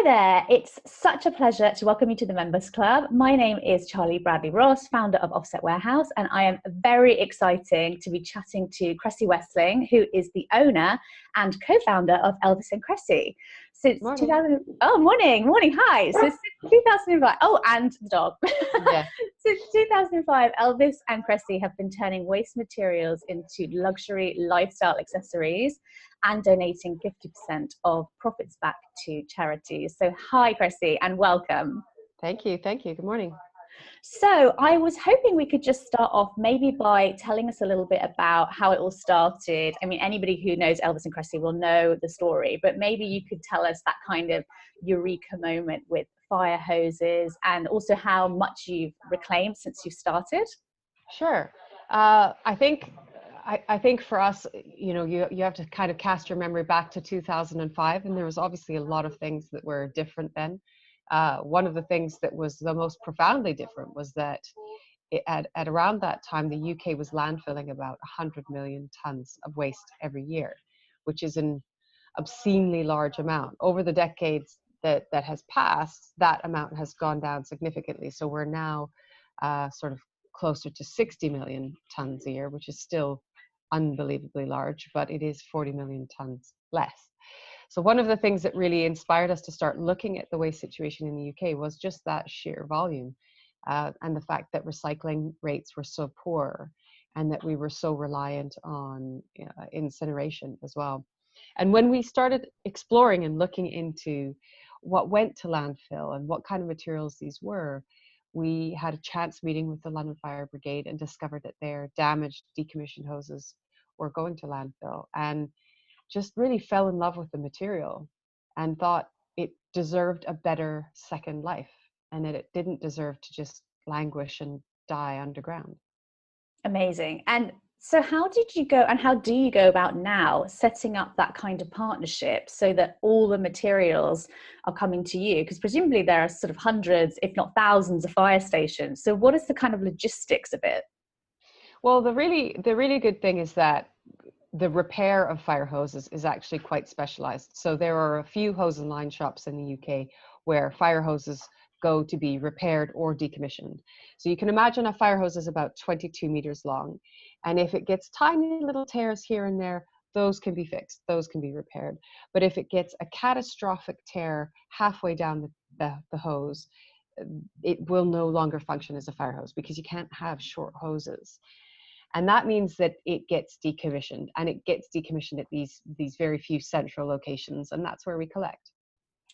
Hi there, it's such a pleasure to welcome you to the Members Club. My name is Charlie Bradley Ross, founder of Offset Warehouse, and I am very excited to be chatting to Kresse Westling, who is the owner and co-founder of Elvis and Kresse. Since Morning. 2000, oh, morning, hi. So since 2005, oh, and the dog. Yeah. Since 2005, Elvis and Kresse have been turning waste materials into luxury lifestyle accessories and donating 50% of profits back to charities. So hi, Kresse, and welcome. Thank you. Good morning. So I was hoping we could just start off maybe by telling us a little bit about how it all started. I mean, anybody who knows Elvis and Kresse will know the story, but maybe you could tell us that kind of eureka moment with fire hoses and also how much you've reclaimed since you started. Sure. I think for us, you have to kind of cast your memory back to 2005, and there was obviously a lot of things that were different then. One of the things that was the most profoundly different was that at around that time, the UK was landfilling about 100 million tons of waste every year, which is an obscenely large amount. Over the decades that has passed, that amount has gone down significantly. So we're now sort of closer to 60 million tons a year, which is still unbelievably large, but it is 40 million tons less. So one of the things that really inspired us to start looking at the waste situation in the UK was just that sheer volume and the fact that recycling rates were so poor and that we were so reliant on incineration as well. And when we started exploring and looking into what went to landfill and what kind of materials these were, we had a chance meeting with the London Fire Brigade and discovered that their damaged, decommissioned hoses were going to landfill, and just really fell in love with the material and thought it deserved a better second life and that it didn't deserve to just languish and die underground. Amazing. And so how did you go and how do you go about now setting up that kind of partnership so that all the materials are coming to you? Because presumably there are sort of hundreds, if not thousands of fire stations. So what is the kind of logistics of it? Well, the really good thing is that the repair of fire hoses is actually quite specialized. So there are a few hose and line shops in the UK where fire hoses go to be repaired or decommissioned. So you can imagine a fire hose is about 22 meters long. And if it gets tiny little tears here and there, those can be fixed, those can be repaired. But if it gets a catastrophic tear halfway down the hose, it will no longer function as a fire hose because you can't have short hoses. And that means that it gets decommissioned, and it gets decommissioned at these very few central locations, and that's where we collect.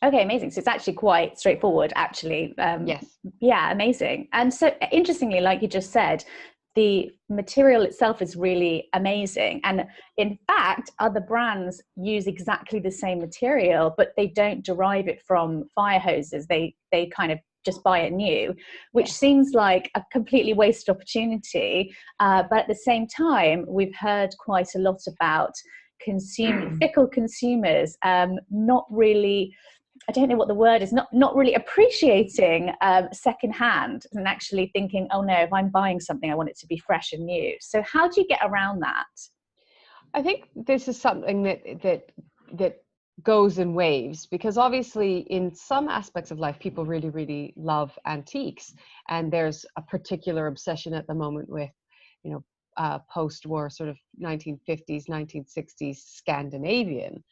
Okay, amazing. So it's actually quite straightforward, actually. Yes. Yeah, amazing. And so interestingly, like you just said, the material itself is really amazing. And in fact, other brands use exactly the same material, but they don't derive it from fire hoses. They kind of just buy it new, which seems like a completely wasted opportunity. But at the same time, we've heard quite a lot about fickle consumers, not really, I don't know what the word is, not really appreciating secondhand and actually thinking, oh no, if I'm buying something, I want it to be fresh and new. So how do you get around that? I think this is something that goes in waves, because obviously in some aspects of life, people really, really love antiques. And there's a particular obsession at the moment with, post-war sort of 1950s, 1960s Scandinavian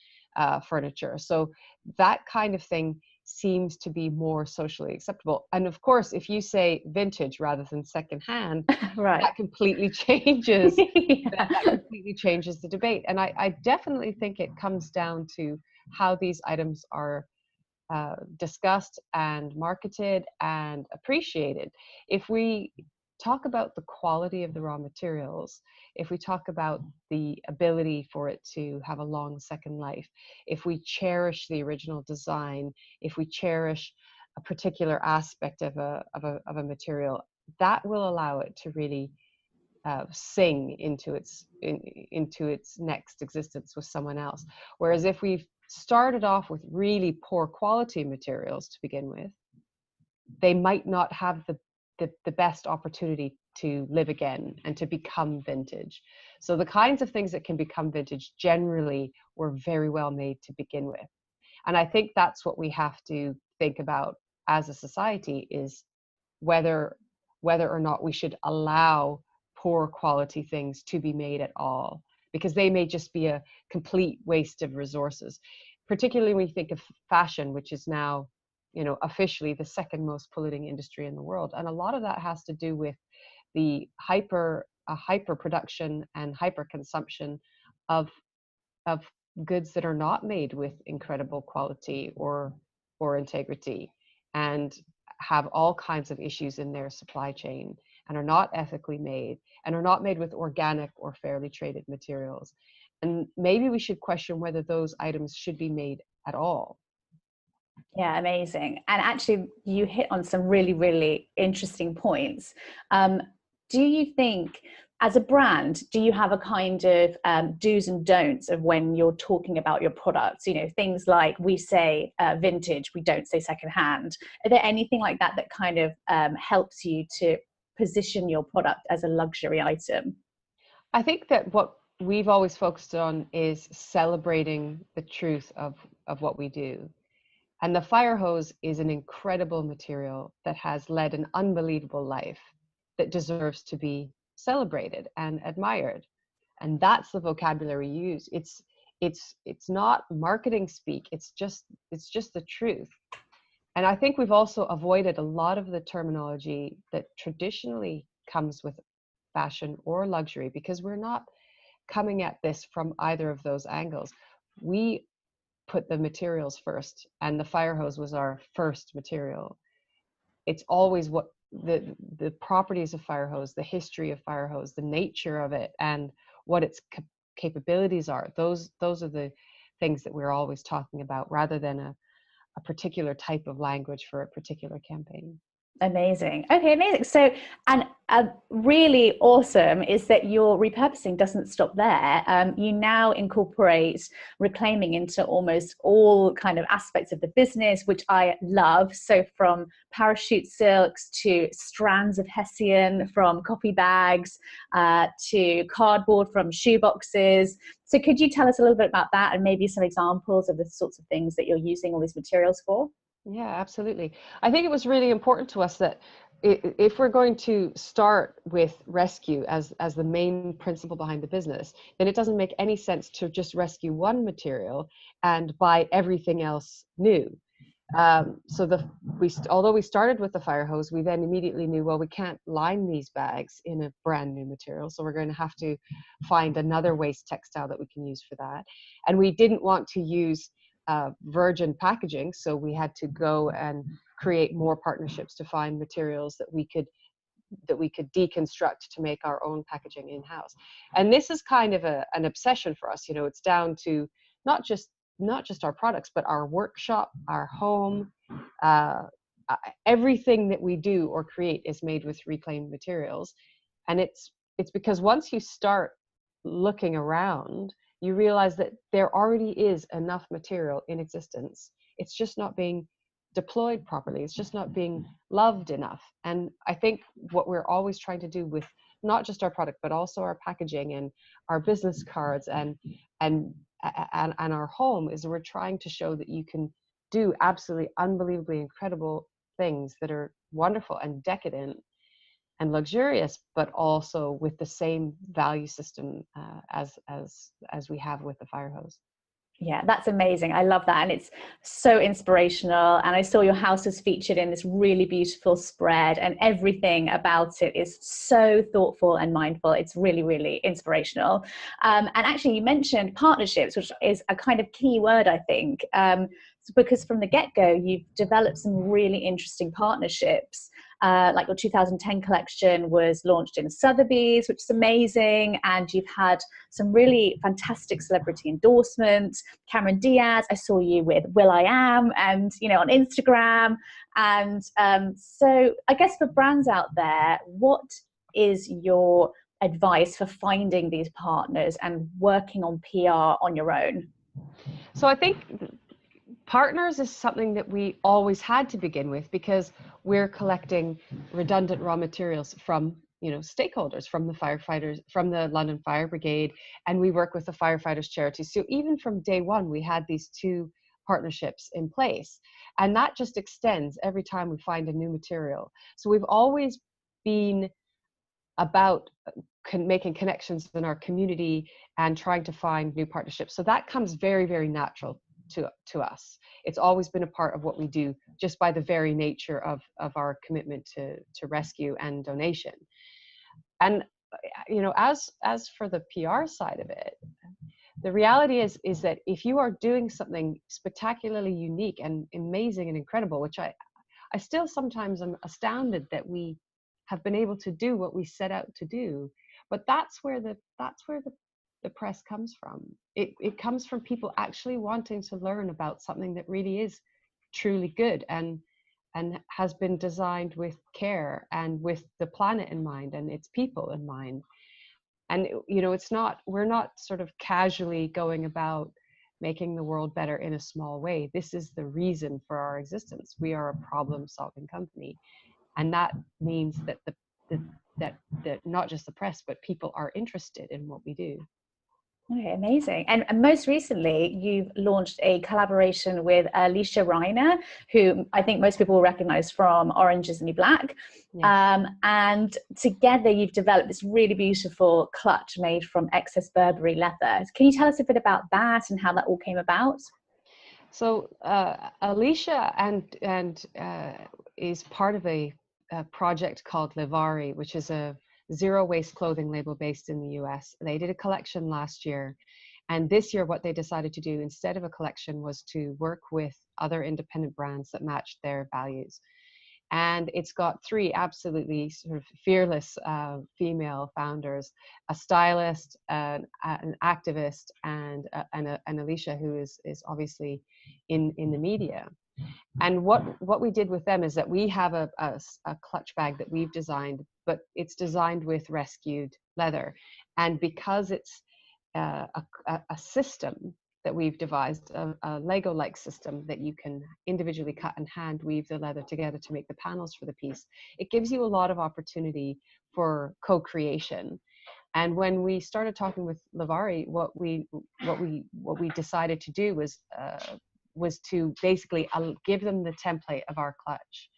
furniture. So that kind of thing seems to be more socially acceptable. And of course, if you say vintage rather than secondhand, right, that completely changes. Yeah. that completely changes the debate. And I definitely think it comes down to how these items are discussed and marketed and appreciated. If we talk about the quality of the raw materials, if we talk about the ability for it to have a long second life, if we cherish the original design, if we cherish a particular aspect of a material, that will allow it to really sing into its next existence with someone else. Whereas if we've started off with really poor quality materials to begin with, they might not have the best opportunity to live again and to become vintage. So the kinds of things that can become vintage generally were very well made to begin with. And I think that's what we have to think about as a society, is whether or not we should allow poor quality things to be made at all, because they may just be a complete waste of resources, particularly when you think of fashion, which is now, officially the second most polluting industry in the world. And a lot of that has to do with the hyper production and hyper consumption of goods that are not made with incredible quality or integrity, and have all kinds of issues in their supply chain, and are not ethically made, and are not made with organic or fairly traded materials. And maybe we should question whether those items should be made at all. Yeah, amazing. And actually, you hit on some really, really interesting points. Do you think, as a brand, do you have a kind of do's and don'ts of when you're talking about your products? Things like, we say vintage, we don't say secondhand. Are there anything like that that kind of helps you to position your product as a luxury item? I think that what we've always focused on is celebrating the truth of what we do. And the fire hose is an incredible material that has led an unbelievable life that deserves to be celebrated and admired. And that's the vocabulary used. It's not marketing speak. It's just the truth. And I think we've also avoided a lot of the terminology that traditionally comes with fashion or luxury, because we're not coming at this from either of those angles. We put the materials first, and the fire hose was our first material. It's always what the properties of fire hose, the history of fire hose, the nature of it, and what its capabilities are. Those are the things that we're always talking about, rather than a particular type of language for a particular campaign. Amazing. Okay, amazing. So, and really awesome is that your repurposing doesn't stop there. You now incorporate reclaiming into almost all kind of aspects of the business, which I love. So from parachute silks to strands of hessian, from coffee bags to cardboard from shoe boxes. So could you tell us a little bit about that, and maybe some examples of the sorts of things that you're using all these materials for? Yeah, absolutely. I think it was really important to us that if we're going to start with rescue as the main principle behind the business, then it doesn't make any sense to just rescue one material and buy everything else new. Although we started with the fire hose, we then immediately knew, well, we can't line these bags in a brand new material, so we're going to have to find another waste textile that we can use for that. And we didn't want to use virgin packaging, so we had to go and create more partnerships to find materials that we could deconstruct to make our own packaging in-house. And this is kind of an obsession for us. It's down to not just our products, but our workshop, our home, everything that we do or create is made with reclaimed materials. And it's because once you start looking around, you realize that there already is enough material in existence. It's just not being deployed properly. It's just not being loved enough. And I think what we're always trying to do with not just our product, but also our packaging and our business cards and our home, is we're trying to show that you can do absolutely unbelievably incredible things that are wonderful and decadent and luxurious, but also with the same value system as we have with the fire hose. Yeah, that's amazing. I love that. And it's so inspirational. And I saw your house is featured in this really beautiful spread, and everything about it is so thoughtful and mindful. It's really, really inspirational. And actually, you mentioned partnerships, which is a kind of key word, I think, because from the get-go, you've developed some really interesting partnerships. Like your 2010 collection was launched in Sotheby's, which is amazing. And you've had some really fantastic celebrity endorsements. Cameron Diaz, I saw you with will.i.am and, on Instagram. And so I guess for brands out there, what is your advice for finding these partners and working on PR on your own? So I think partners is something that we always had to begin with, because we're collecting redundant raw materials from stakeholders, from the firefighters, from the London Fire Brigade, and we work with the firefighters charity. So even from day one, we had these two partnerships in place. And that just extends every time we find a new material. So we've always been about making connections in our community and trying to find new partnerships. So that comes very, very natural to us. It's always been a part of what we do, just by the very nature of our commitment to rescue and donation. And as for the PR side of it, the reality is that if you are doing something spectacularly unique and amazing and incredible, which I still sometimes am astounded that we have been able to do what we set out to do, but that's where the press comes from. It comes from people actually wanting to learn about something that really is truly good and has been designed with care and with the planet in mind and its people in mind. And we're not sort of casually going about making the world better in a small way. This is the reason for our existence. We are a problem-solving company, and that means that that not just the press, but people are interested in what we do. Okay, amazing. And most recently, you've launched a collaboration with Alicia Reiner, who I think most people will recognize from Orange is the New Black. Yes. And together you've developed this really beautiful clutch made from excess Burberry leather. Can you tell us a bit about that and how that all came about? So Alicia is part of a project called Livari, which is a zero waste clothing label based in the US. They did a collection last year. And this year, what they decided to do instead of a collection was to work with other independent brands that matched their values. And it's got three absolutely sort of fearless female founders: a stylist, an activist, and Alicia, who is obviously in the media. And what we did with them is that we have a clutch bag that we've designed, but it's designed with rescued leather. And because it's a system that we've devised, a Lego-like system that you can individually cut and hand weave the leather together to make the panels for the piece, it gives you a lot of opportunity for co-creation. And when we started talking with Livari, what we decided to do was to basically give them the template of our clutch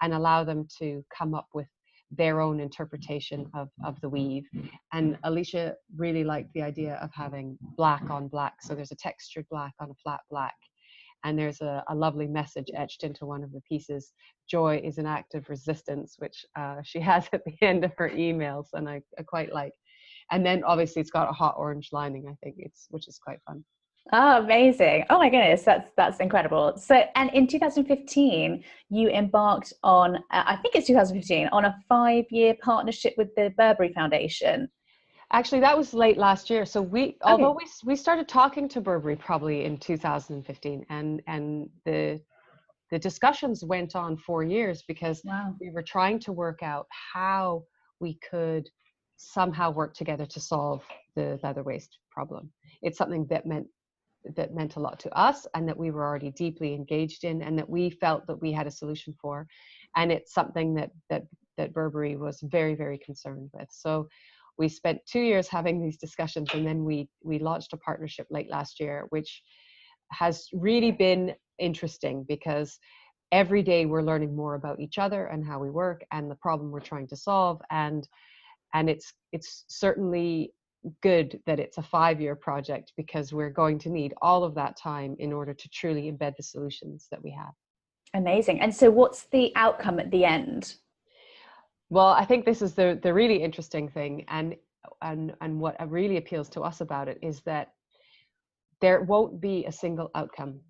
and allow them to come up with their own interpretation of the weave. And Alicia really liked the idea of having black on black. So there's a textured black on a flat black. And there's a lovely message etched into one of the pieces: joy is an act of resistance, which she has at the end of her emails, and I quite like. And then obviously it's got a hot orange lining, I think, which is quite fun. Oh, amazing. Oh my goodness, that's incredible. So, and in 2015, you embarked on, I think it's 2015, on a 5-year partnership with the Burberry Foundation. Actually, that was late last year. So Okay. although we started talking to Burberry probably in 2015, and the discussions went on 4 years because Wow. we were trying to work out how we could somehow work together to solve the leather waste problem. It's something that meant a lot to us, and that we were already deeply engaged in, and that we felt that we had a solution for. And it's something that Burberry was very, very concerned with. So we spent 2 years having these discussions, and then we launched a partnership late last year, which has really been interesting because every day we're learning more about each other and how we work and the problem we're trying to solve. And it's certainly good that it's a 5-year project, because we're going to need all of that time in order to truly embed the solutions that we have. Amazing. And so what's the outcome at the end? Well, I think this is the really interesting thing, and what really appeals to us about it is that there won't be a single outcome.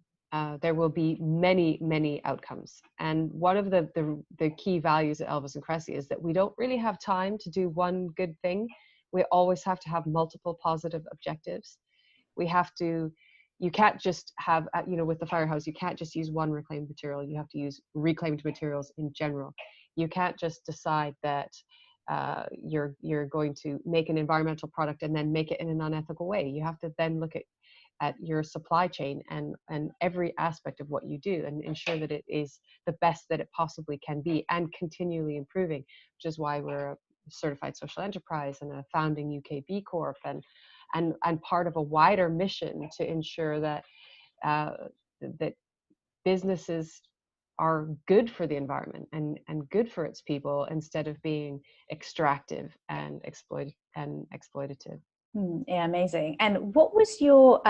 There will be many, many outcomes. And one of the key values at Elvis and Kresse is that we don't really have time to do one good thing. We always have to have multiple positive objectives. You can't just have, with the firehouse, you can't just use one reclaimed material. You have to use reclaimed materials in general. You can't just decide that you're going to make an environmental product and then make it in an unethical way. You have to then look at your supply chain and every aspect of what you do, and ensure that it is the best that it possibly can be, and continually improving, which is why we're a certified social enterprise and a founding UK B Corp, and part of a wider mission to ensure that that businesses are good for the environment and good for its people instead of being extractive and exploitative. Yeah, amazing. And what was your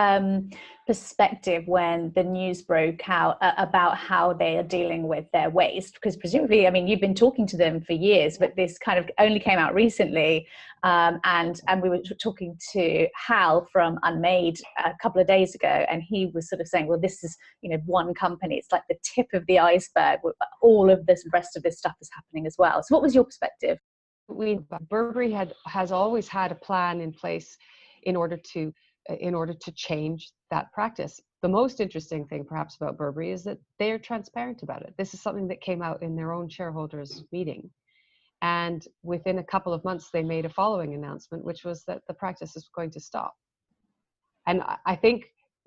perspective when the news broke out about how they are dealing with their waste? Because presumably, I mean, you've been talking to them for years, but this kind of only came out recently. And we were talking to Hal from Unmade a couple of days ago, and he was sort of saying, well, this is, one company. It's like the tip of the iceberg. All of this rest of this stuff is happening as well. So what was your perspective? Burberry has always had a plan in place in order to change that practice. The most interesting thing perhaps about Burberry is that they are transparent about it. This is something that came out in their own shareholders meeting, and within a couple of months they made a following announcement, which was that the practice is going to stop. And I think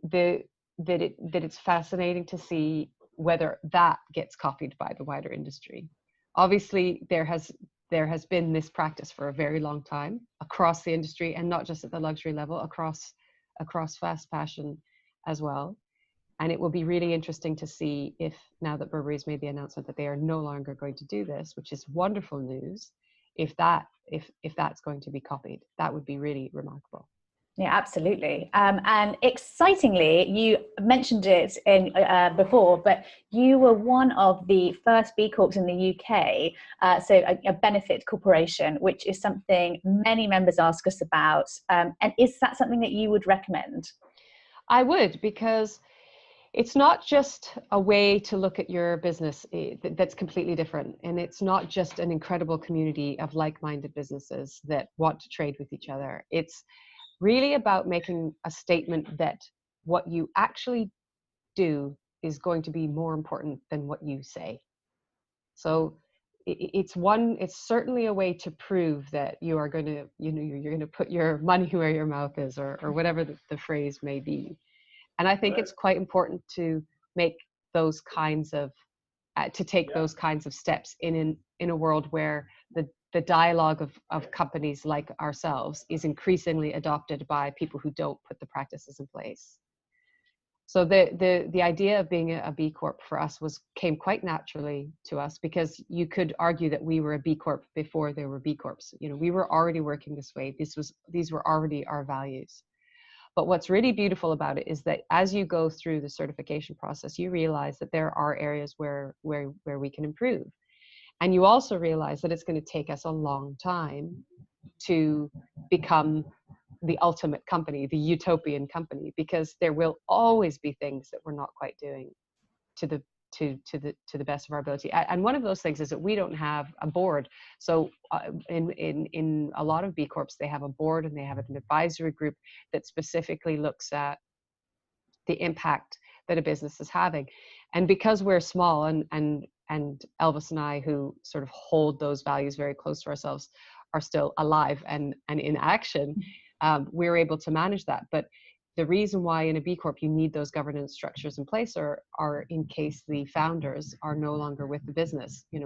that it's fascinating to see whether that gets copied by the wider industry. Obviously, there has been this practice for a very long time across the industry, and not just at the luxury level, across fast fashion as well. And it will be really interesting to see if, now that Burberry's made the announcement that they are no longer going to do this, which is wonderful news, if that's going to be copied. That would be really remarkable. Yeah, absolutely. And excitingly, you mentioned it before, but you were one of the first B Corps in the UK, so a benefit corporation, which is something many members ask us about. And is that something that you would recommend? I would, because it's not just a way to look at your business that's completely different. And it's not just an incredible community of like-minded businesses that want to trade with each other. It's really about making a statement that what you actually do is going to be more important than what you say. So it's certainly a way to prove that you are going to, you're going to put your money where your mouth is, or whatever the phrase may be. And I think it's quite important to make those kinds of to take those kinds of steps in a world where the dialogue of companies like ourselves is increasingly adopted by people who don't put the practices in place. So the idea of being a B Corp for us came quite naturally to us, because you could argue that we were a B Corp before there were B Corps. We were already working this way. These were already our values. But what's really beautiful about it is that as you go through the certification process, you realize that there are areas where we can improve. And you also realize that it's going to take us a long time to become the ultimate company, the utopian company, because there will always be things that we're not quite doing to the best of our ability. And one of those things is that we don't have a board. So in a lot of B Corps, they have a board and they have an advisory group that specifically looks at the impact that a business is having. And because we're small, and Elvis and I, who sort of hold those values very close to ourselves, are still alive and in action, we're able to manage that. But the reason why in a B Corp you need those governance structures in place are in case the founders are no longer with the business. We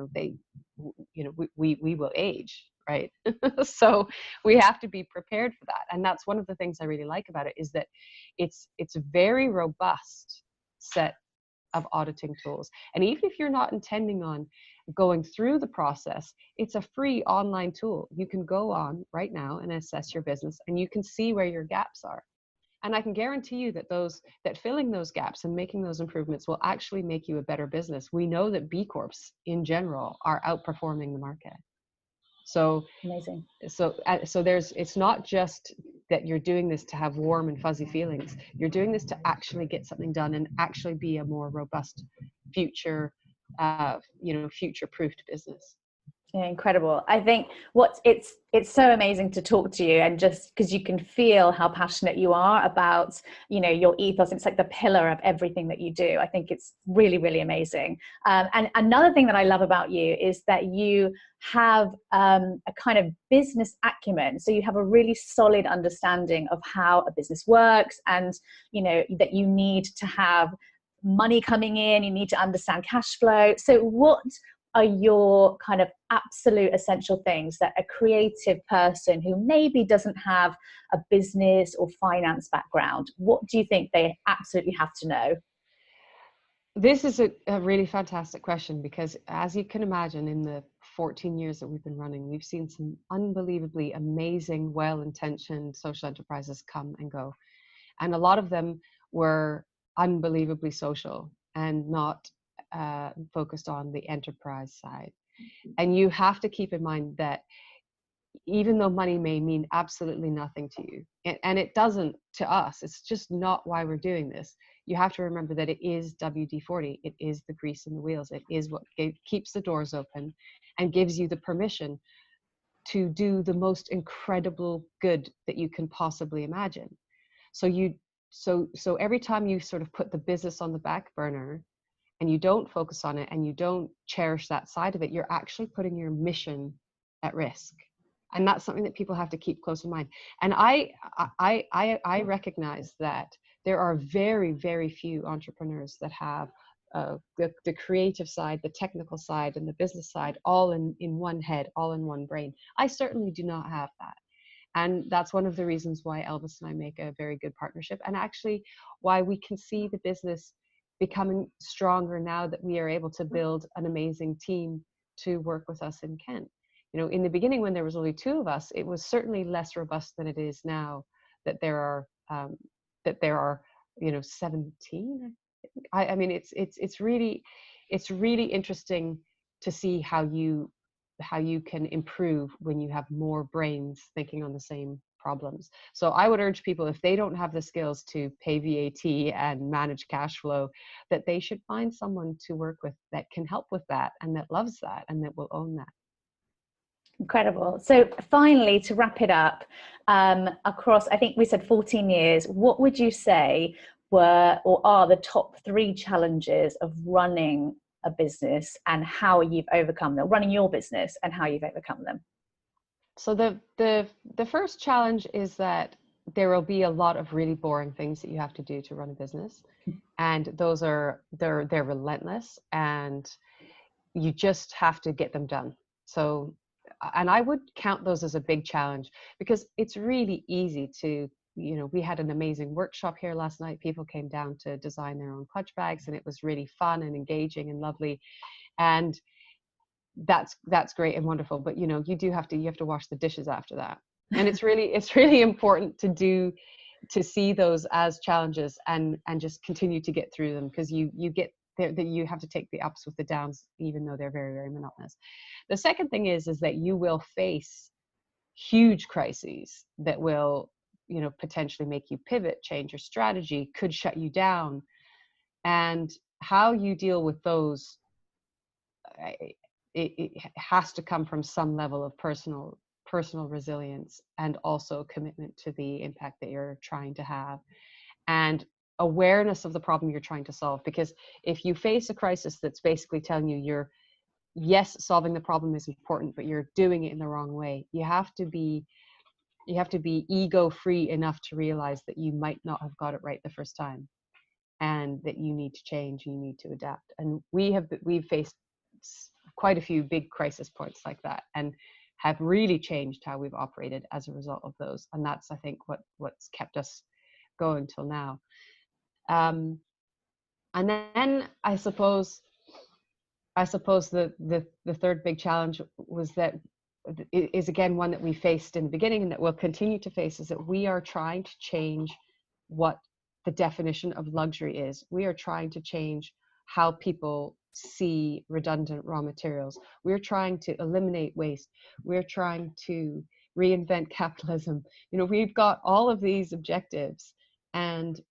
will age, right? So we have to be prepared for that. And that's one of the things I really like about it, is that it's a very robust set of auditing tools. And even if you're not intending on going through the process, it's a free online tool. You can go on right now and assess your business, and you can see where your gaps are. And I can guarantee you that filling those gaps and making those improvements will actually make you a better business. We know that B Corps in general are outperforming the market. So amazing. So it's not just that you're doing this to have warm and fuzzy feelings. You're doing this to actually get something done and actually be a more robust future-proofed business. Yeah, incredible. I think it's so amazing to talk to you, and just because you can feel how passionate you are about your ethos. It's like the pillar of everything that you do. I think it's really, really amazing. And another thing that I love about you is that you have a kind of business acumen. So you have a really solid understanding of how a business works, and that you need to have money coming in. You need to understand cash flow. So what are your kind of absolute essential things that a creative person who maybe doesn't have a business or finance background, what do you think they absolutely have to know? This is a really fantastic question, because as you can imagine, in the 14 years that we've been running, we've seen some unbelievably amazing, well-intentioned social enterprises come and go. And a lot of them were unbelievably social and not focused on the enterprise side. And you have to keep in mind that even though money may mean absolutely nothing to you, and it doesn't to us, it's just not why we're doing this. You have to remember that it is WD-40. It is the grease in the wheels. It is what keeps the doors open and gives you the permission to do the most incredible good that you can possibly imagine. So so every time you sort of put the business on the back burner and you don't focus on it and you don't cherish that side of it, you're actually putting your mission at risk. And that's something that people have to keep close in mind. And I recognize that there are very, very few entrepreneurs that have the creative side, the technical side, and the business side all in one head, all in one brain. I certainly do not have that. And that's one of the reasons why Elvis and I make a very good partnership, and actually why we can see the business becoming stronger now that we are able to build an amazing team to work with us in Kent. You know, in the beginning, when there was only two of us, it was certainly less robust than it is now that there are that there are, you know, 17. I mean, it's really interesting to see how you can improve when you have more brains thinking on the same problems. So I would urge people, if they don't have the skills to pay VAT and manage cash flow, that they should find someone to work with that can help with that and that loves that and that will own that. Incredible. So finally, to wrap it up, across, I think we said 14 years, what would you say were or are the top 3 challenges of running a business and how you've overcome them, running your business and how you've overcome them? So the first challenge is that there will be a lot of really boring things that you have to do to run a business, and those are they're relentless, and you just have to get them done. So, and I would count those as a big challenge, because it's really easy to, you know, we had an amazing workshop here last night. People came down to design their own clutch bags, and it was really fun and engaging and lovely. And that's great and wonderful, but you know, you have to wash the dishes after that. And it's really important to see those as challenges and just continue to get through them, because you get there, that you have to take the ups with the downs, even though they're very, very monotonous. The second thing is that you will face huge crises that will, you know, potentially make you pivot, change your strategy, could shut you down. And how you deal with those, it has to come from some level of personal resilience, and also commitment to the impact that you're trying to have, and awareness of the problem you're trying to solve. Because if you face a crisis that's basically telling you yes, solving the problem is important, but you're doing it in the wrong way, you have to be ego free enough to realize that you might not have got it right the first time, and that you need to change, you need to adapt. And we've faced quite a few big crisis points like that, and have really changed how we've operated as a result of those. And that's, I think, what's kept us going till now. And then I suppose the third big challenge was that is again one that we faced in the beginning and that we'll continue to face, is that we are trying to change what the definition of luxury is. We are trying to change how people see redundant raw materials. We're trying to eliminate waste. We're trying to reinvent capitalism. You know, we've got all of these objectives, and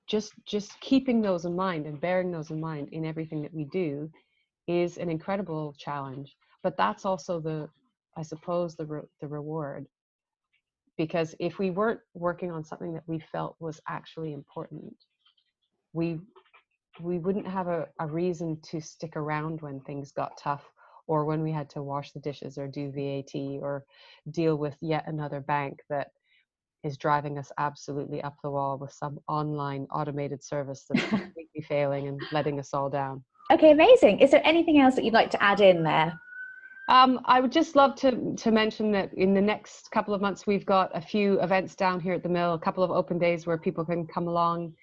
just keeping those in mind and bearing those in mind in everything that we do is an incredible challenge. But that's also I suppose the reward. Because if we weren't working on something that we felt was actually important, we wouldn't have a reason to stick around when things got tough, or when we had to wash the dishes or do VAT or deal with yet another bank that is driving us absolutely up the wall with some online automated service that's completely failing and letting us all down. Okay, amazing. Is there anything else that you'd like to add in there? I would just love to mention that in the next couple of months, we've got a few events down here at the mill, a couple of open days where people can come along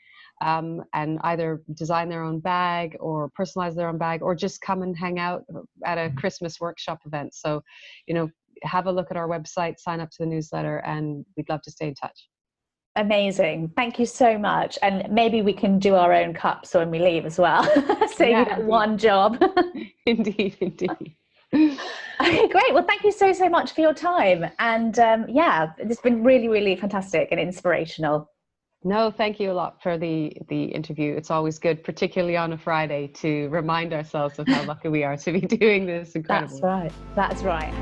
and either design their own bag or personalize their own bag, or just come and hang out at a Christmas workshop event. So, have a look at our website, sign up to the newsletter, and we'd love to stay in touch. Amazing. Thank you so much. And maybe we can do our own cups when we leave as well. So you get one job. Indeed. Okay, great. Well, thank you so much for your time. And it's been really, really fantastic and inspirational. No, thank you a lot for the interview. It's always good, particularly on a Friday, to remind ourselves of how lucky we are to be doing this incredible. That's right.